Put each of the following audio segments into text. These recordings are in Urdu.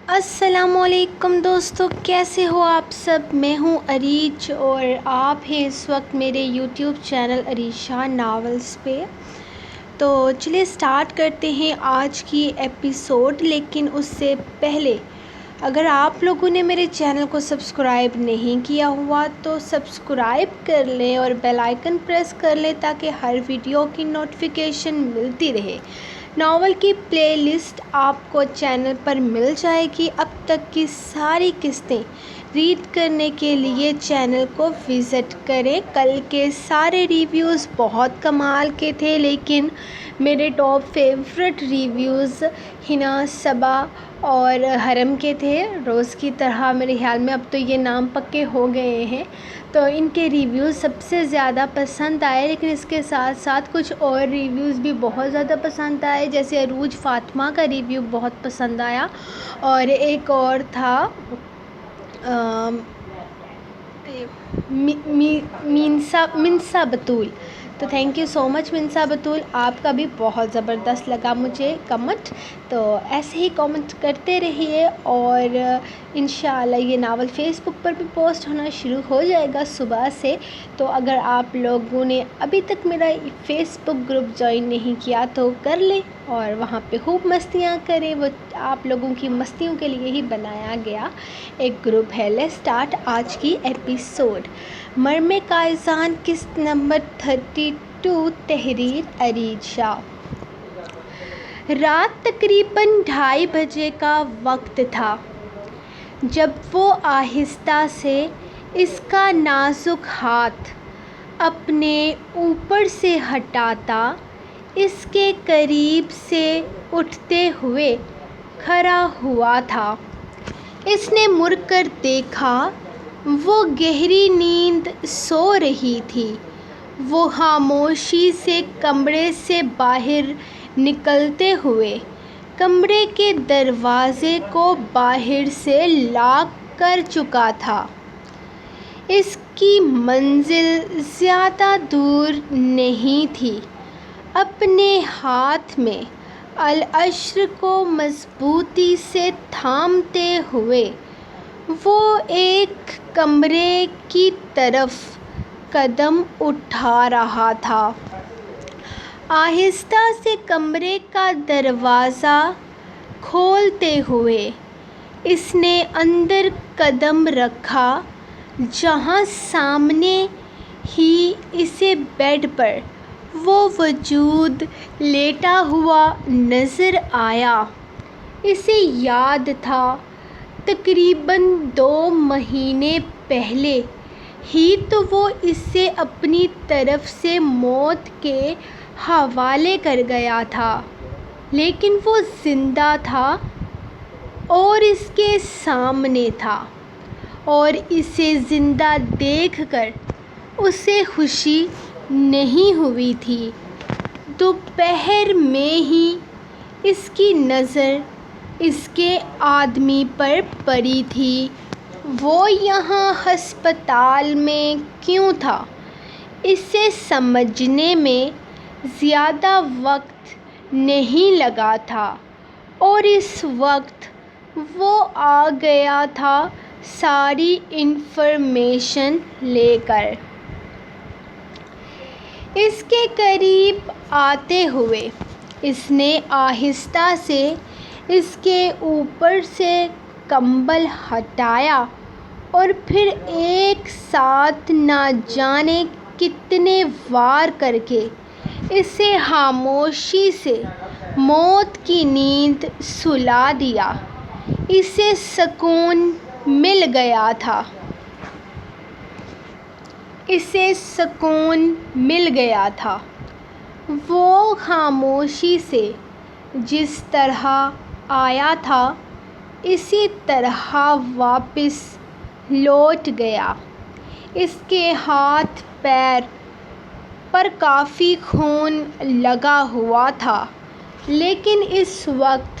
السلام علیکم دوستو، کیسے ہو آپ سب؟ میں ہوں اریج اور آپ ہیں اس وقت میرے یوٹیوب چینل اریشا ناولز پہ۔ تو چلیے سٹارٹ کرتے ہیں آج کی ایپیسوڈ، لیکن اس سے پہلے اگر آپ لوگوں نے میرے چینل کو سبسکرائب نہیں کیا ہوا تو سبسکرائب کر لیں اور بیل آئیکن پریس کر لیں تاکہ ہر ویڈیو کی نوٹیفیکیشن ملتی رہے۔ ناول کی پلے لسٹ آپ کو چینل پر مل جائے گی۔ اب تک کی ساری قسطیں ریڈ کرنے کے لیے چینل کو وزٹ کریں۔ کل کے سارے ریویوز بہت کمال کے تھے، لیکن میرے ٹاپ فیورٹ ریویوز ہنا، صبا اور حرم کے تھے۔ روز کی طرح میرے خیال میں اب تو یہ نام پکے ہو گئے ہیں، تو ان کے ریویوز سب سے زیادہ پسند آئے، لیکن اس کے ساتھ ساتھ کچھ اور ریویوز بھی بہت زیادہ پسند آئے، جیسے عروج فاطمہ کا ریویو بہت پسند آیا، اور ایک اور تھا منسا بطول۔ تو تھینک یو سو مچ منسا بطول، آپ کا بھی بہت زبردست لگا مجھے کمنٹ۔ تو ایسے ہی کامنٹ کرتے رہیے، اور انشاءاللہ یہ ناول فیس بک پر بھی پوسٹ ہونا شروع ہو جائے گا صبح سے۔ تو اگر آپ لوگوں نے ابھی تک میرا فیس بک گروپ جوائن نہیں کیا تو کر لیں اور وہاں پہ خوب مستیاں کریں۔ وہ آپ لوگوں کی مستیوں کے لیے ہی بنایا گیا ایک گروپ ہے۔ لیٹس سٹارٹ آج کی ایپیسوڈ۔ مرمے کائزان قسط نمبر 32، تحریر اریج شاہ۔ رات تقریباً 2:30 بجے کا وقت تھا جب وہ آہستہ سے اس کا نازک ہاتھ اپنے اوپر سے ہٹاتا اس کے قریب سے اٹھتے ہوئے کھڑا ہوا تھا۔ اس نے مڑ کر دیکھا، وہ گہری نیند سو رہی تھی۔ وہ خاموشی سے کمرے سے باہر نکلتے ہوئے کمرے کے دروازے کو باہر سے لاک کر چکا تھا۔ اس کی منزل زیادہ دور نہیں تھی۔ اپنے ہاتھ میں العشر کو مضبوطی سے تھامتے ہوئے وہ ایک کمرے کی طرف قدم اٹھا رہا تھا۔ آہستہ سے کمرے کا دروازہ کھولتے ہوئے اس نے اندر قدم رکھا، جہاں سامنے ہی اسے بیڈ پر وہ وجود لیٹا ہوا نظر آیا۔ اسے یاد تھا تقریباً 2 مہینے پہلے ہی تو وہ اسے اپنی طرف سے موت کے حوالے کر گیا تھا، لیکن وہ زندہ تھا اور اس کے سامنے تھا، اور اسے زندہ دیکھ کر اسے خوشی نہیں ہوئی تھی۔ دوپہر میں ہی اس کی نظر اس کے آدمی پر پڑی تھی۔ وہ یہاں ہسپتال میں کیوں تھا، اسے سمجھنے میں زیادہ وقت نہیں لگا تھا، اور اس وقت وہ آ گیا تھا ساری انفارمیشن لے کر۔ اس کے قریب آتے ہوئے اس نے آہستہ سے اس کے اوپر سے کمبل ہٹایا، اور پھر ایک ساتھ نہ جانے کتنے وار کر کے اسے خاموشی سے موت کی نیند سلا دیا۔ اسے سکون مل گیا تھا۔ وہ خاموشی سے جس طرح آیا تھا اسی طرح واپس لوٹ گیا۔ اس کے ہاتھ پیر پر کافی خون لگا ہوا تھا، لیکن اس وقت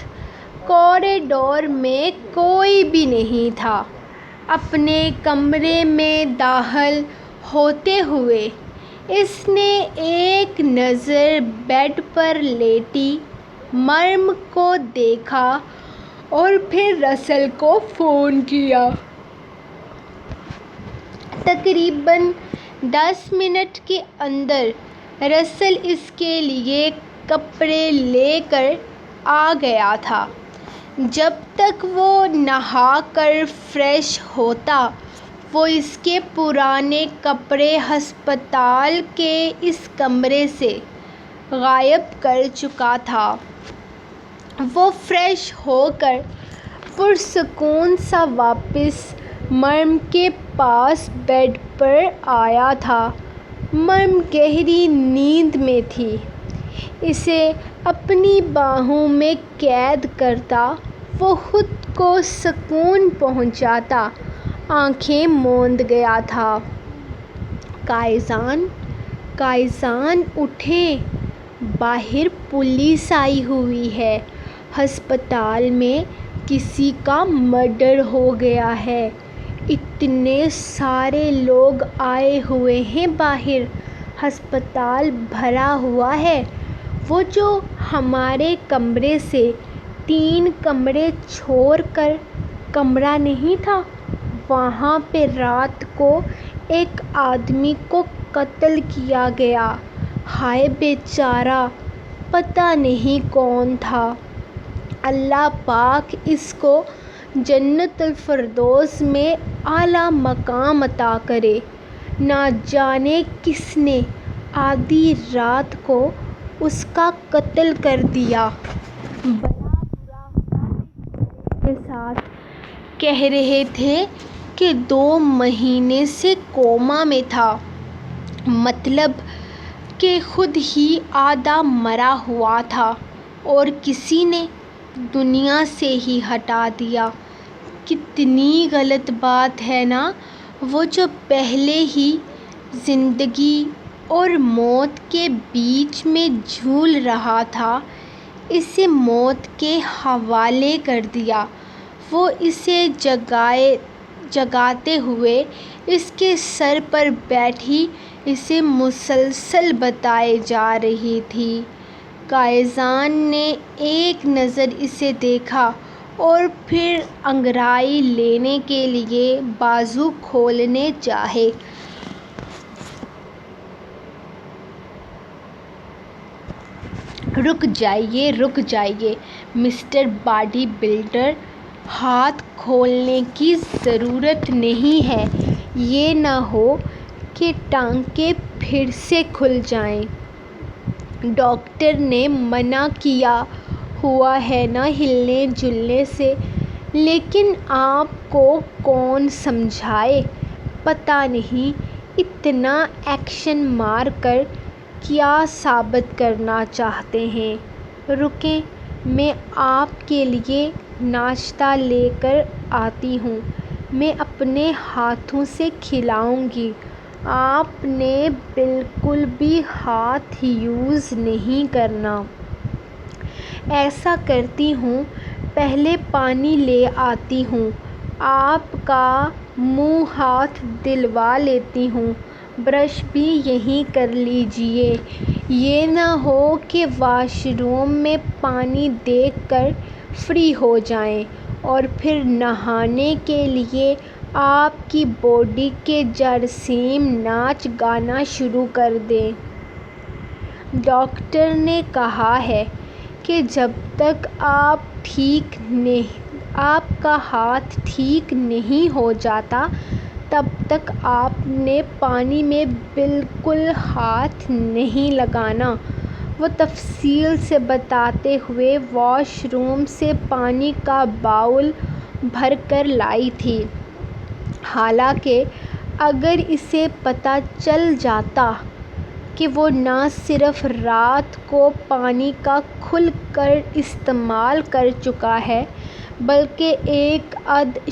کوریڈور میں کوئی بھی نہیں تھا۔ اپنے کمرے میں داخل ہوتے ہوئے اس نے ایک نظر بیڈ پر لیٹی مریم کو دیکھا، اور پھر رسل کو فون کیا۔ تقریباً 10 منٹ کے اندر رسل اس کے لیے کپڑے لے کر آ گیا تھا۔ جب تک وہ نہا کر فریش ہوتا، وہ اس کے پرانے کپڑے ہسپتال کے اس کمرے سے غائب کر چکا تھا۔ وہ فریش ہو کر پرسکون سا واپس مریم کے پاس بیڈ پر آیا تھا۔ مریم گہری نیند میں تھی۔ اسے اپنی باہوں میں قید کرتا وہ خود کو سکون پہنچاتا آنکھیں موند گیا تھا۔ قائزان اٹھیں، باہر پولیس آئی ہوئی ہے، ہسپتال میں کسی کا مرڈر ہو گیا ہے، اتنے سارے لوگ آئے ہوئے ہیں باہر، ہسپتال بھرا ہوا ہے۔ وہ جو ہمارے کمرے سے 3 کمرے چھوڑ کر کمرہ نہیں تھا، وہاں پہ رات کو ایک آدمی کو قتل کیا گیا۔ ہائے بیچارہ، پتہ نہیں کون تھا۔ اللہ پاک اس کو جنت الفردوس میں اعلیٰ مقام عطا کرے۔ نہ جانے کس نے آدھی رات کو اس کا قتل کر دیا۔ بڑا برا ہوا کے ساتھ کہہ رہے تھے کہ 2 مہینے سے کوما میں تھا، مطلب کہ خود ہی آدھا مرا ہوا تھا اور کسی نے دنیا سے ہی ہٹا دیا۔ کتنی غلط بات ہے نا، وہ جو پہلے ہی زندگی اور موت کے بیچ میں جھول رہا تھا، اسے موت کے حوالے کر دیا۔ وہ اسے جگاتے ہوئے اس کے سر پر بیٹھی اسے مسلسل بتائے جا رہی تھی۔ قائزان نے ایک نظر اسے دیکھا اور پھر انگڑائی لینے کے لیے بازو کھولنے چاہے۔ رک جائیے مسٹر باڈی بلڈر، ہاتھ کھولنے کی ضرورت نہیں ہے، یہ نہ ہو کہ ٹانکیں پھر سے کھل جائیں۔ ڈاکٹر نے منع کیا ہوا ہے نا ہلنے جلنے سے، لیکن آپ کو کون سمجھائے۔ پتہ نہیں اتنا ایکشن مار کر کیا ثابت کرنا چاہتے ہیں۔ رکیں، میں آپ کے لیے ناشتہ لے کر آتی ہوں، میں اپنے ہاتھوں سے کھلاؤں گی۔ آپ نے بالکل بھی ہاتھ یوز نہیں کرنا۔ ایسا کرتی ہوں، پہلے پانی لے آتی ہوں، آپ کا منہ ہاتھ دلوا لیتی ہوں، برش بھی یہیں کر لیجیے۔ یہ نہ ہو کہ واش روم میں پانی دیکھ کر فری ہو جائیں اور پھر نہانے کے لیے آپ کی باڈی کے جراثیم ناچ گانا شروع کر دیں۔ ڈاکٹر نے کہا ہے کہ جب تک آپ کا ہاتھ ٹھیک نہیں ہو جاتا تب تک آپ نے پانی میں بالکل ہاتھ نہیں لگانا۔ وہ تفصیل سے بتاتے ہوئے واش روم سے پانی کا باؤل بھر کر لائی تھی۔ حالانکہ اگر اسے پتہ چل جاتا کہ وہ نہ صرف رات کو پانی کا کھل کر استعمال کر چکا ہے بلکہ ایک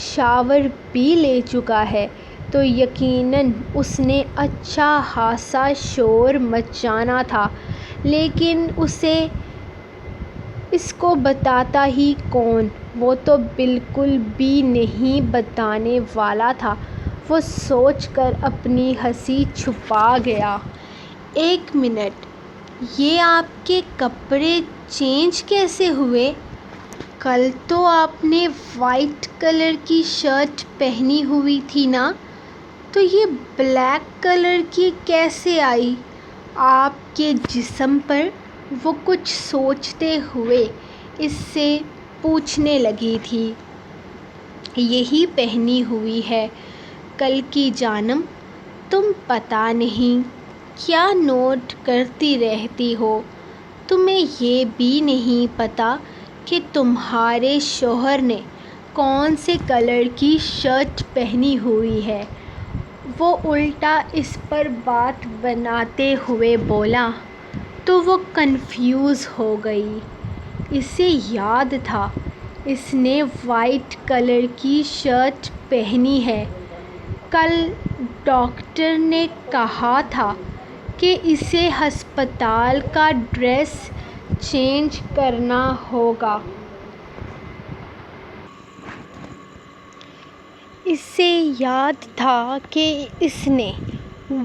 شاور بھی لے چکا ہے، تو یقیناً اس نے اچھا خاصا شور مچانا تھا، لیکن اس کو بتاتا ہی کون؟ وہ تو بالکل بھی نہیں بتانے والا تھا۔ وہ سوچ کر اپنی ہنسی چھپا گیا۔ 1 منٹ، یہ آپ کے کپڑے چینج کیسے ہوئے؟ کل تو آپ نے وائٹ کلر کی شرٹ پہنی ہوئی تھی نا، تو یہ بلیک کلر کی کیسے آئی؟ آپ کے جسم پر وہ کچھ سوچتے ہوئے اس سے پوچھنے لگی تھی۔ یہی پہنی ہوئی ہے کل کی جانم، تم پتہ نہیں کیا نوٹ کرتی رہتی ہو۔ تمہیں یہ بھی نہیں پتہ کہ تمہارے شوہر نے کون سے کلر کی شرٹ پہنی ہوئی ہے؟ وہ الٹا اس پر بات بناتے ہوئے بولا تو وہ کنفیوز ہو گئی۔ اسے یاد تھا اس نے وائٹ کلر کی شرٹ پہنی ہے۔ کل ڈاکٹر نے کہا تھا کہ اسے ہسپتال کا ڈریس چینج کرنا ہوگا۔ اسے یاد تھا کہ اس نے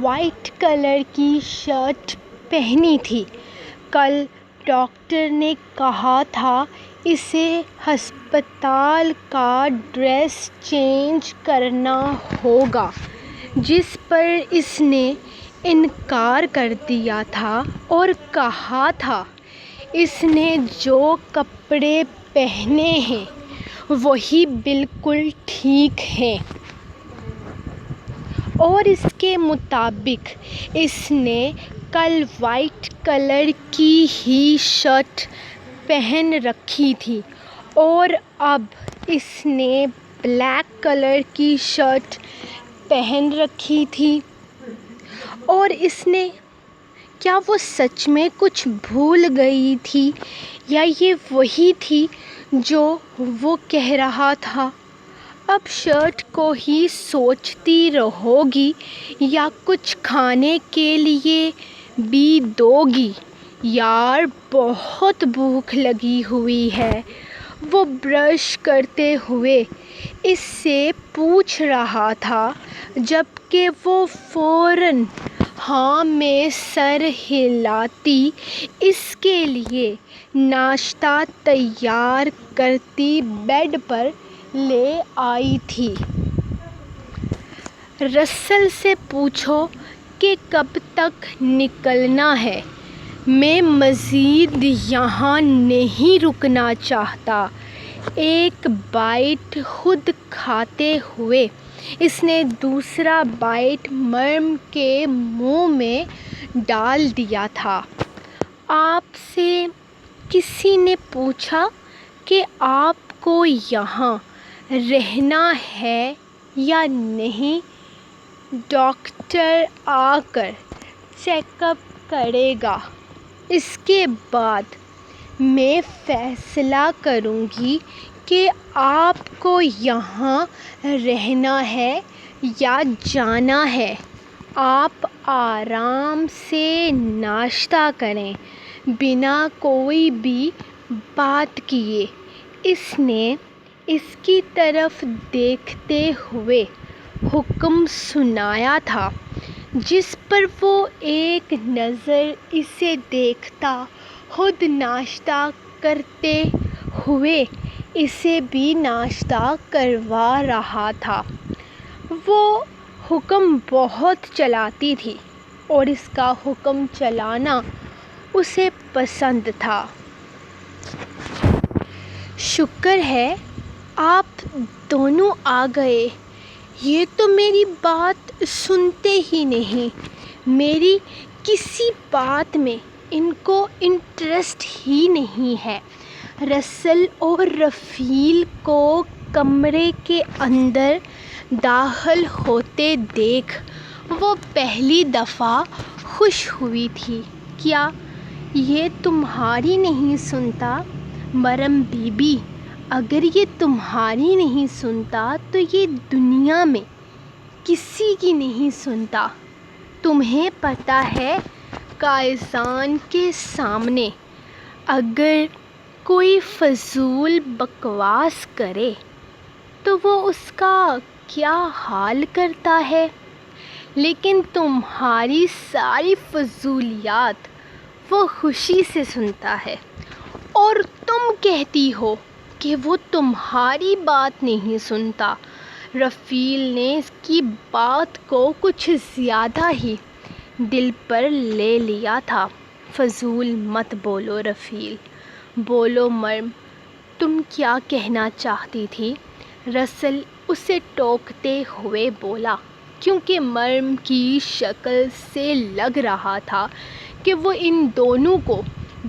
وائٹ کلر کی شرٹ پہنی تھی۔ کل ڈاکٹر نے کہا تھا اسے ہسپتال کا ڈریس چینج کرنا ہوگا، جس پر اس نے انکار کر دیا تھا اور کہا تھا اس نے جو کپڑے پہنے ہیں وہی بالکل ٹھیک ہیں، اور اس کے مطابق اس نے کل وائٹ کلر کی ہی شرٹ پہن رکھی تھی اور اب اس نے بلیک کلر کی شرٹ پہن رکھی تھی۔ اور اس نے کیا وہ سچ میں کچھ بھول گئی تھی یا یہ وہی تھی جو وہ کہہ رہا تھا؟ اب شرٹ کو ہی سوچتی رہو گی یا کچھ کھانے کے لیے بھی دو گی؟ یار بہت بھوک لگی ہوئی ہے، وہ برش کرتے ہوئے اس سے پوچھ رہا تھا، جبکہ وہ فوراً ہاں میں سر ہلاتی اس کے لیے ناشتہ تیار کرتی بیڈ پر لے آئی تھی۔ رسل سے پوچھو کہ کب تک نکلنا ہے، میں مزید یہاں نہیں رکنا چاہتا۔ ایک بائٹ خود کھاتے ہوئے اس نے دوسرا بائٹ مریم کے منہ میں ڈال دیا تھا۔ آپ سے کسی نے پوچھا کہ آپ کو یہاں رہنا ہے یا نہیں؟ ڈاکٹر آ کر چیک اپ کرے گا، اس کے بعد میں فیصلہ کروں گی کہ آپ کو یہاں رہنا ہے یا جانا ہے۔ آپ آرام سے ناشتہ کریں، بنا کوئی بھی بات کیے۔ اس نے اس کی طرف دیکھتے ہوئے حکم سنایا تھا، جس پر وہ ایک نظر اسے دیکھتا خود ناشتہ کرتے ہوئے اسے بھی ناشتہ کروا رہا تھا۔ وہ حکم بہت چلاتی تھی اور اس کا حکم چلانا اسے پسند تھا۔ شکر ہے آپ دونوں آ گئے، یہ تو میری بات سنتے ہی نہیں۔ میری کسی بات میں ان کو انٹرسٹ ہی نہیں ہے۔ رسل اور رفیل کو کمرے کے اندر داخل ہوتے دیکھ وہ پہلی دفعہ خوش ہوئی تھی۔ کیا یہ تمہاری نہیں سنتا مریم بی بی؟ اگر یہ تمہاری نہیں سنتا تو یہ دنیا میں کسی کی نہیں سنتا۔ تمہیں پتہ ہے قائزان کے سامنے اگر کوئی فضول بکواس کرے تو وہ اس کا کیا حال کرتا ہے، لیکن تمہاری ساری فضولیات وہ خوشی سے سنتا ہے، اور تم کہتی ہو کہ وہ تمہاری بات نہیں سنتا۔ رفیل نے اس کی بات کو کچھ زیادہ ہی دل پر لے لیا تھا۔ فضول مت بولو رفیل، بولو مرم، تم کیا کہنا چاہتی تھی؟ رسل اسے ٹوکتے ہوئے بولا، کیونکہ مرم کی شکل سے لگ رہا تھا کہ وہ ان دونوں کو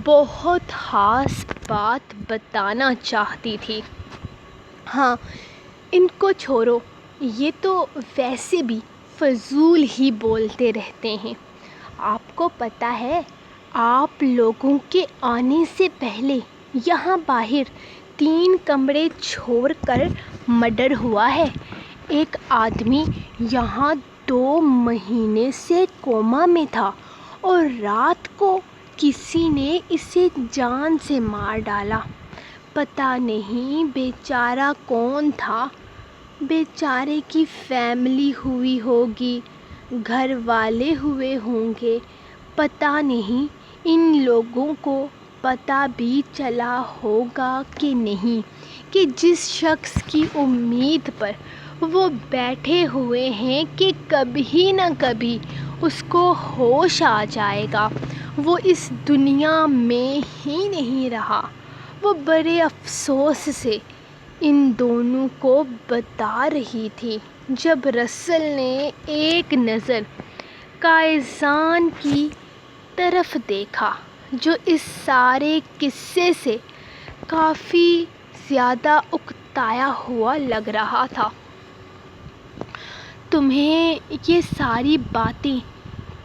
بہت خاص بات بتانا چاہتی تھی۔ ہاں، ان کو چھوڑو، یہ تو ویسے بھی فضول ہی بولتے رہتے ہیں۔ آپ کو پتہ ہے، آپ لوگوں کے آنے سے پہلے یہاں باہر 3 کمرے چھوڑ کر مرڈر ہوا ہے۔ ایک آدمی یہاں 2 مہینے سے کوما میں تھا اور رات کو کسی نے اسے جان سے مار ڈالا۔ پتہ نہیں بیچارہ کون تھا۔ بیچارے کی فیملی ہوئی ہوگی، گھر والے ہوئے ہوں گے۔ پتہ نہیں ان لوگوں کو پتہ بھی چلا ہوگا کہ نہیں کہ جس شخص کی امید پر وہ بیٹھے ہوئے ہیں کہ کبھی نہ کبھی اس کو ہوش آ جائے گا، وہ اس دنیا میں ہی نہیں رہا۔ وہ بڑے افسوس سے ان دونوں کو بتا رہی تھی جب رسل نے ایک نظر کائزان کی طرف دیکھا، جو اس سارے قصے سے کافی زیادہ اکتایا ہوا لگ رہا تھا۔ تمہیں یہ ساری باتیں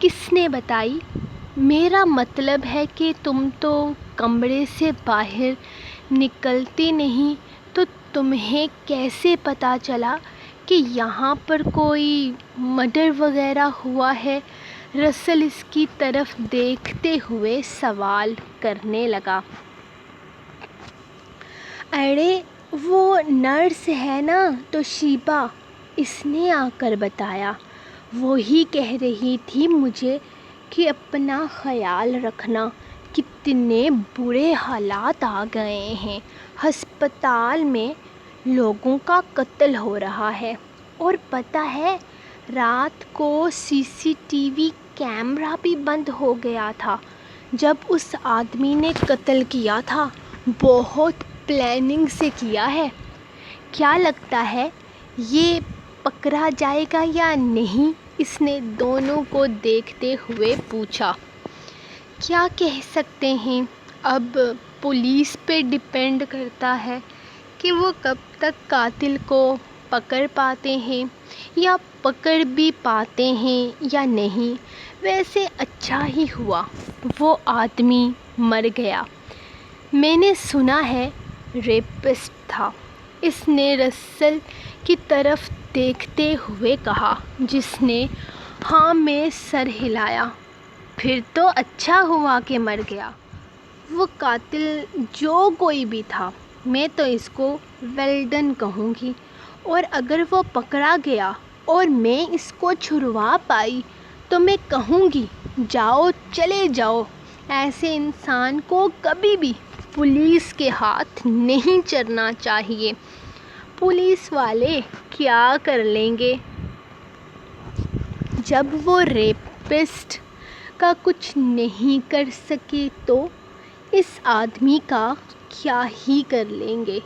کس نے بتائی؟ میرا مطلب ہے کہ تم تو کمرے سے باہر نکلتے نہیں، تو تمہیں کیسے پتہ چلا کہ یہاں پر کوئی مرڈر وغیرہ ہوا ہے؟ رسل اس کی طرف دیکھتے ہوئے سوال کرنے لگا۔ ارے وہ نرس ہے نا توشیبا، اس نے آ کر بتایا۔ وہی کہہ رہی تھی مجھے کہ اپنا خیال رکھنا، کتنے برے حالات آ گئے ہیں، ہسپتال میں لوگوں کا قتل ہو رہا ہے۔ اور پتہ ہے، رات کو CCTV کیمرہ بھی بند ہو گیا تھا جب اس آدمی نے قتل کیا تھا۔ بہت پلاننگ سے کیا ہے۔ کیا لگتا ہے یہ پکڑا جائے گا یا نہیں؟ اس نے دونوں کو دیکھتے ہوئے پوچھا۔ کیا کہہ سکتے ہیں، اب پولیس پہ ڈیپینڈ کرتا ہے کہ وہ کب تک قاتل کو پکڑ پاتے ہیں، یا پکڑ بھی پاتے ہیں یا نہیں۔ ویسے اچھا ہی ہوا وہ آدمی مر گیا۔ میں نے سنا ہے ریپسٹ تھا، اس نے رسل کی طرف دیکھتے ہوئے کہا، جس نے ہاں میں سر ہلایا۔ پھر تو اچھا ہوا کہ مر گیا۔ وہ قاتل جو کوئی بھی تھا، میں تو اس کو ویل ڈن کہوں گی، اور اگر وہ پکڑا گیا اور میں اس کو چھڑوا پائی تو میں کہوں گی جاؤ، چلے جاؤ۔ ایسے انسان کو کبھی بھی پولیس کے ہاتھ نہیں چڑھنا چاہیے۔ پولیس والے کیا کر لیں گے؟ جب وہ ریپسٹ کا کچھ نہیں کر سکے تو اس آدمی کا کیا ہی کر لیں گے؟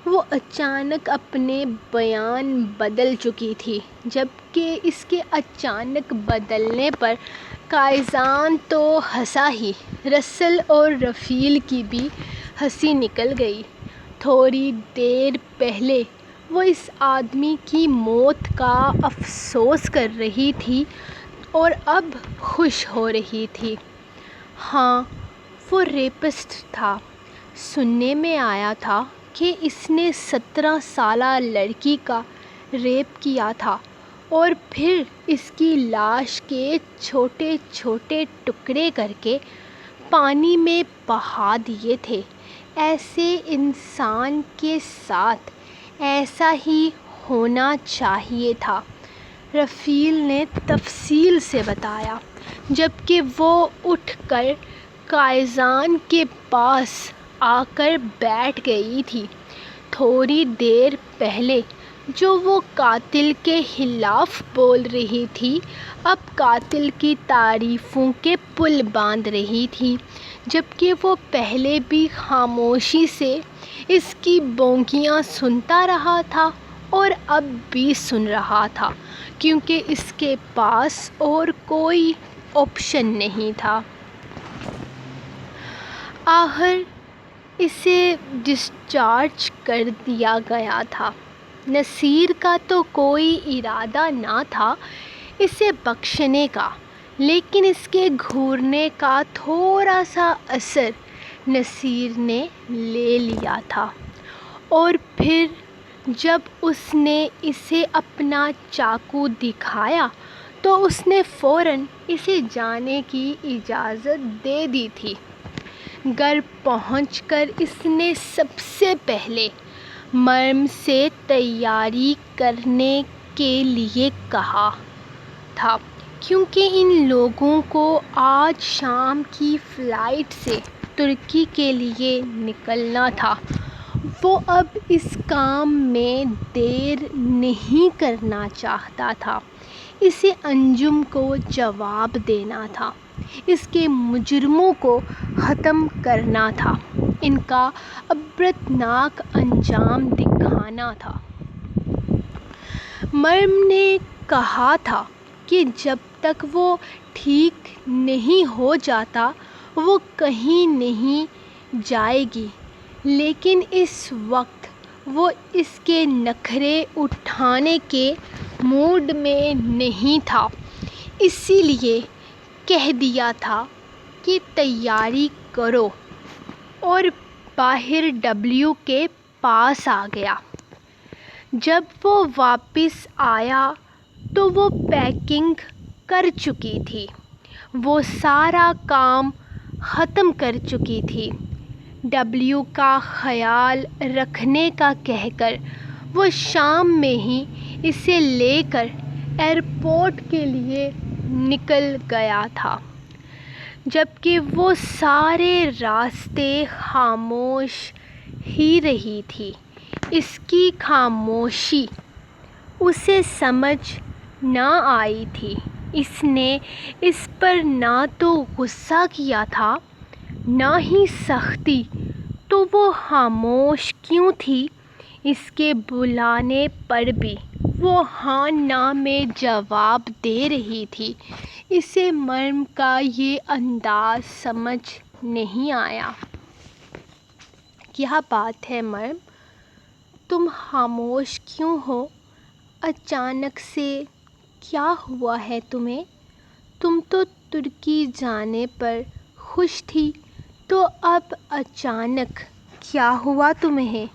وہ اچانک اپنے بیان بدل چکی تھی، جبکہ اس کے اچانک بدلنے پر کائزان تو ہنسا ہی، رسل اور رفیل کی بھی ہنسی نکل گئی۔ تھوڑی دیر پہلے وہ اس آدمی کی موت کا افسوس کر رہی تھی اور اب خوش ہو رہی تھی۔ ہاں، وہ ریپسٹ تھا۔ سننے میں آیا تھا کہ اس نے 17 سالہ لڑکی کا ریپ کیا تھا اور پھر اس کی لاش کے چھوٹے چھوٹے ٹکڑے کر کے پانی میں بہا دیے تھے۔ ایسے انسان کے ساتھ ایسا ہی ہونا چاہیے تھا، رفیل نے تفصیل سے بتایا، جبکہ وہ اٹھ کر کائزان کے پاس آ کر بیٹھ گئی تھی، تھوڑی دیر پہلے جو وہ قاتل کے خلاف بول رہی تھی اب قاتل کی تعریفوں کے پل باندھ رہی تھی، جبکہ وہ پہلے بھی خاموشی سے اس کی بونکیاں سنتا رہا تھا اور اب بھی سن رہا تھا، کیونکہ اس کے پاس اور کوئی آپشن نہیں تھا۔ آخر اسے ڈسچارج کر دیا گیا تھا۔ نصیر کا تو کوئی ارادہ نہ تھا اسے بخشنے کا، لیکن اس کے گھورنے کا تھوڑا سا اثر نصیر نے لے لیا تھا، اور پھر جب اس نے اسے اپنا چاقو دکھایا تو اس نے فوراً اسے جانے کی اجازت دے دی تھی۔ گھر پہنچ کر اس نے سب سے پہلے مریم سے تیاری کرنے کے لیے کہا تھا، کیونکہ ان لوگوں کو آج شام کی فلائٹ سے ترکی کے لیے نکلنا تھا۔ وہ اب اس کام میں دیر نہیں کرنا چاہتا تھا، اسے انجم کو جواب دینا تھا، اس کے مجرموں کو ختم کرنا تھا، ان کا عبرتناک انجام دکھانا تھا۔ مریم نے کہا تھا کہ جب تک وہ ٹھیک نہیں ہو جاتا وہ کہیں نہیں جائے گی، لیکن اس وقت وہ اس کے نخرے اٹھانے کے موڈ میں نہیں تھا، اسی لیے کہہ دیا تھا کہ تیاری کرو، اور باہر ڈبلیو کے پاس آ گیا۔ جب وہ واپس آیا تو وہ پیکنگ کر چکی تھی، وہ سارا کام ختم کر چکی تھی۔ ڈبلیو کا خیال رکھنے کا کہہ کر وہ شام میں ہی اسے لے کر ایئرپورٹ کے لیے نکل گیا تھا، جبکہ وہ سارے راستے خاموش ہی رہی تھی۔ اس کی خاموشی اسے سمجھ نہ آئی تھی، اس نے اس پر نہ تو غصہ کیا تھا نہ ہی سختی، تو وہ خاموش کیوں تھی؟ اس کے بلانے پر بھی وہ ہاں نہ میں جواب دے رہی تھی۔ اسے مریم کا یہ انداز سمجھ نہیں آیا۔ کیا بات ہے مریم، تم خاموش کیوں ہو؟ اچانک سے کیا ہوا ہے تمہیں؟ تم تو ترکی جانے پر خوش تھی، تو اب اچانک کیا ہوا تمہیں؟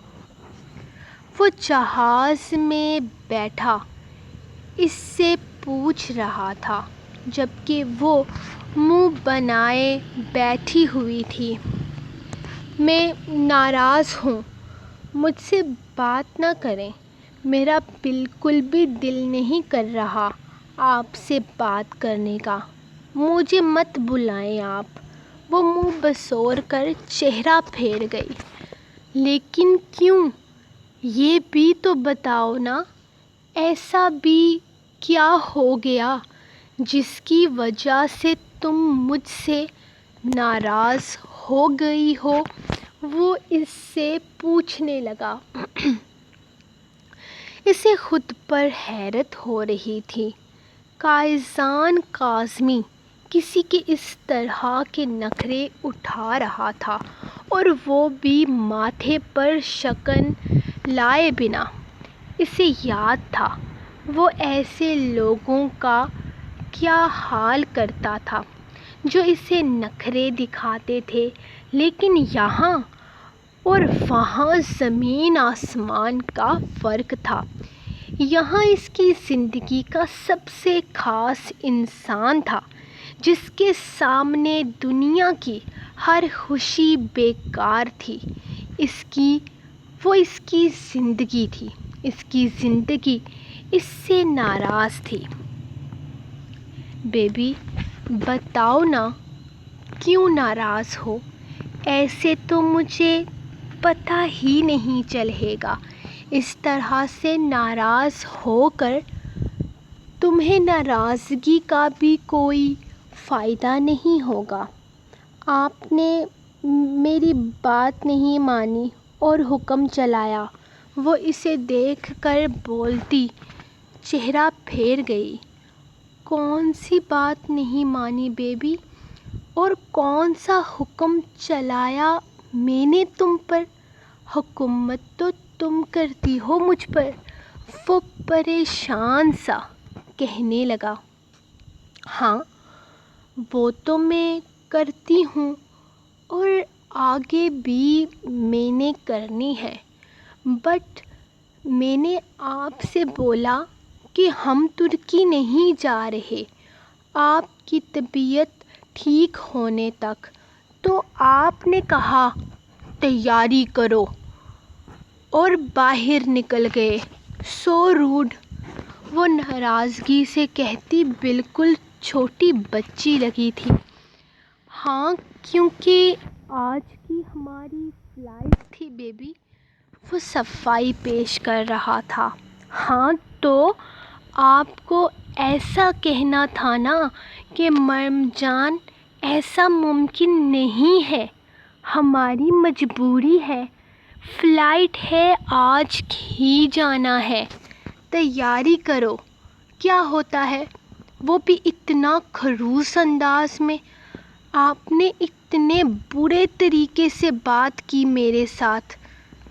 وہ جہاز میں بیٹھا اس سے پوچھ رہا تھا، جبکہ وہ منہ بنائے بیٹھی ہوئی تھی۔ میں ناراض ہوں، مجھ سے بات نہ کریں، میرا بالکل بھی دل نہیں کر رہا آپ سے بات کرنے کا، مجھے مت بلائیں آپ۔ وہ منہ بسور کر چہرہ پھیر گئی۔ لیکن کیوں؟ یہ بھی تو بتاؤ نا، ایسا بھی کیا ہو گیا جس کی وجہ سے تم مجھ سے ناراض ہو گئی ہو؟ وہ اس سے پوچھنے لگا۔ اسے خود پر حیرت ہو رہی تھی، قائزان کاظمی کسی کے اس طرح کے نخرے اٹھا رہا تھا، اور وہ بھی ماتھے پر شکن لائے بنا۔ اسے یاد تھا وہ ایسے لوگوں کا کیا حال کرتا تھا جو اسے نخرے دکھاتے تھے، لیکن یہاں اور وہاں زمین آسمان کا فرق تھا۔ یہاں اس کی زندگی کا سب سے خاص انسان تھا، جس کے سامنے دنیا کی ہر خوشی بیکار تھی۔ اس کی زندگی تھی، اس کی زندگی اس سے ناراض تھی۔ بیبی بتاؤ نا، کیوں ناراض ہو؟ ایسے تو مجھے پتہ ہی نہیں چلے گا۔ اس طرح سے ناراض ہو کر تمہیں ناراضگی کا بھی کوئی فائدہ نہیں ہوگا۔ آپ نے میری بات نہیں مانی اور حکم چلایا۔ وہ اسے دیکھ کر بولتی چہرہ پھیر گئی۔ کون سی بات نہیں مانی بیبی؟ اور کون سا حکم چلایا میں نے تم پر؟ حکومت تو تم کرتی ہو مجھ پر۔ وہ پریشان سا کہنے لگا۔ ہاں وہ تو میں کرتی ہوں اور آگے بھی میں نے کرنی ہے، بٹ میں نے آپ سے بولا کہ ہم ترکی نہیں جا رہے آپ کی طبیعت ٹھیک ہونے تک، تو آپ نے کہا تیاری کرو اور باہر نکل گئے۔ سو روڈ۔ وہ ناراضگی سے کہتی بالکل چھوٹی بچی لگی تھی۔ ہاں کیونکہ آج کی ہماری فلائٹ تھی بیبی۔ وہ صفائی پیش کر رہا تھا۔ ہاں تو آپ کو ایسا کہنا تھا نا کہ مریم جان ایسا ممکن نہیں ہے، ہماری مجبوری ہے، فلائٹ ہے، آج ہی جانا ہے، تیاری کرو۔ کیا ہوتا ہے؟ وہ بھی اتنا خڑوس انداز میں۔ آپ نے اتنے برے طریقے سے بات کی میرے ساتھ۔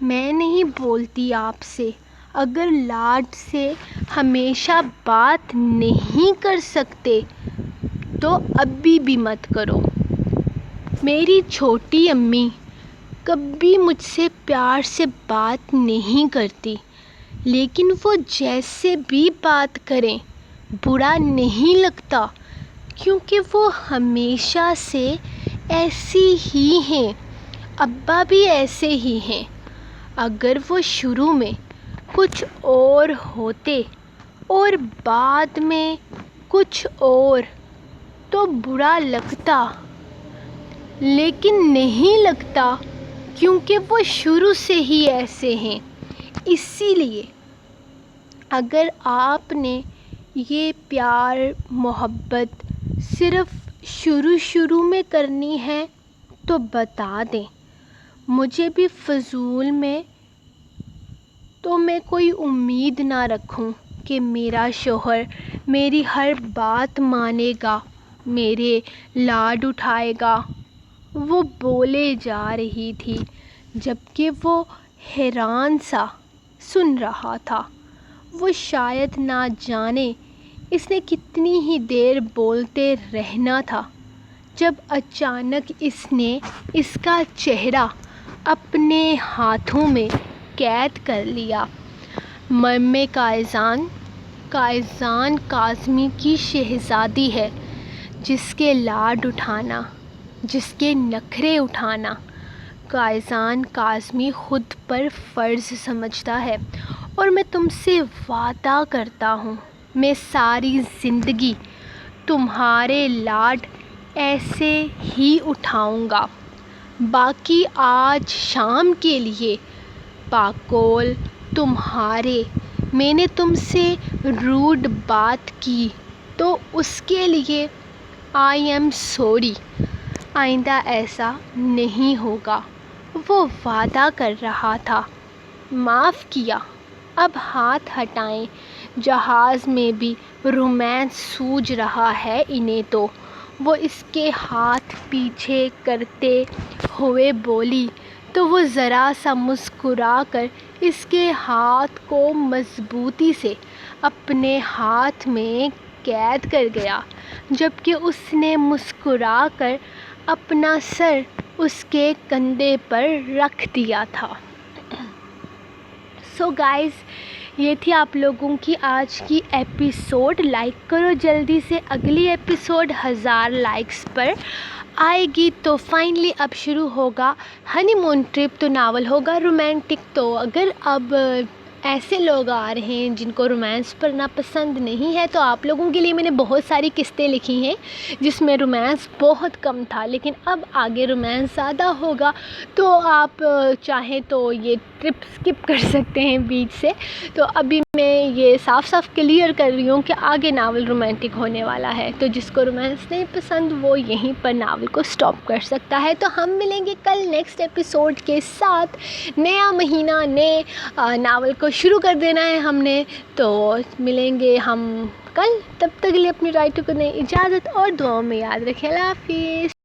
میں نہیں بولتی آپ سے۔ اگر لاڈ سے ہمیشہ بات نہیں کر سکتے تو ابھی بھی مت کرو۔ میری چھوٹی امی کبھی مجھ سے پیار سے بات نہیں کرتی، لیکن وہ جیسے بھی بات کریں برا نہیں لگتا، کیونکہ وہ ہمیشہ سے ایسی ہی ہیں۔ ابا بھی ایسے ہی ہیں۔ اگر وہ شروع میں کچھ اور ہوتے اور بعد میں کچھ اور تو برا لگتا، لیکن نہیں لگتا کیونکہ وہ شروع سے ہی ایسے ہیں۔ اسی لیے اگر آپ نے یہ پیار محبت صرف شروع میں کرنی ہے تو بتا دیں، مجھے بھی فضول میں تو میں کوئی امید نہ رکھوں کہ میرا شوہر میری ہر بات مانے گا، میرے لاڈ اٹھائے گا۔ وہ بولے جا رہی تھی جبکہ وہ حیران سا سن رہا تھا۔ وہ شاید نہ جانے اس نے کتنی ہی دیر بولتے رہنا تھا، جب اچانک اس نے اس کا چہرہ اپنے ہاتھوں میں قید کر لیا۔ مریم کائزان کاظمی کی شہزادی ہے، جس کے لاڈ اٹھانا، جس کے نخرے اٹھانا کائزان کاظمی خود پر فرض سمجھتا ہے، اور میں تم سے وعدہ کرتا ہوں میں ساری زندگی تمہارے لاڈ ایسے ہی اٹھاؤں گا۔ باقی آج شام کے لیے باقول تمہارے، میں نے تم سے روڈ بات کی تو اس کے لیے آئی ایم سوری، آئندہ ایسا نہیں ہوگا۔ وہ وعدہ کر رہا تھا۔ معاف کیا، اب ہاتھ ہٹائیں، جہاز میں بھی رومانس سوجھ رہا ہے انہیں تو۔ وہ اس کے ہاتھ پیچھے کرتے ہوئے بولی تو وہ ذرا سا مسکرا کر اس کے ہاتھ کو مضبوطی سے اپنے ہاتھ میں قید کر گیا، جبکہ اس نے مسکرا کر اپنا سر اس کے کندھے پر رکھ دیا تھا۔ سو گائز، یہ تھی آپ لوگوں کی آج کی ایپیسوڈ۔ لائک کرو جلدی سے، اگلی ایپیسوڈ 1000 لائکس پر آئے گی۔ تو فائنلی اب شروع ہوگا ہنی مون ٹرپ، تو ناول ہوگا رومانٹک۔ تو اگر اب ایسے لوگ آ رہے ہیں جن کو رومانس پڑھنا پسند نہیں ہے، تو آپ لوگوں کے لیے میں نے بہت ساری قسطیں لکھی ہیں جس میں رومانس بہت کم تھا، لیکن اب آگے رومانس زیادہ ہوگا، تو آپ چاہیں تو یہ ٹرپ سکپ کر سکتے ہیں بیچ سے۔ تو ابھی میں یہ صاف صاف کلیئر کر رہی ہوں کہ آگے ناول رومانٹک ہونے والا ہے، تو جس کو رومانس نہیں پسند وہ یہیں پر ناول کو سٹاپ کر سکتا ہے۔ تو ہم ملیں گے کل نیکسٹ ایپیسوڈ کے ساتھ، نیا مہینہ نئے ناول کو شروع کر دینا ہے ہم نے، تو ملیں گے ہم کل، تب تک کے لیے اپنی رائٹر کو دیں اجازت اور دعاؤں میں یاد رکھیں۔ اللہ حافظ۔